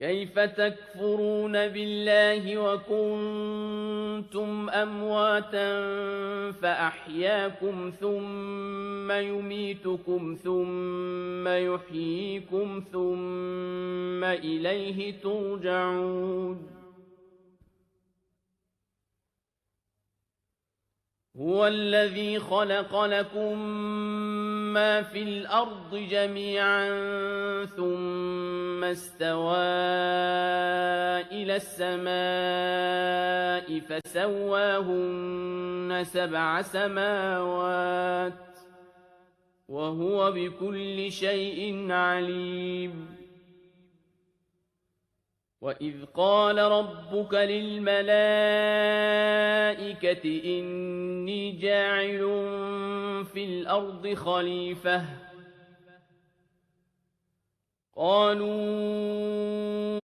كيف تكفرون بالله وكنتم أمواتا فأحياكم ثم يميتكم ثم يحييكم ثم إليه ترجعون هو الذي خلق لكم ما في الأرض جميعا ثم استوى إلى السماء فسواهن 7 سماوات وهو بكل شيء عليم وَإِذْ قَالَ رَبُّكَ لِلْمَلَائِكَةِ إِنِّي جَاعِلٌ فِي الْأَرْضِ خَلِيفَةً ۖ قَالُوا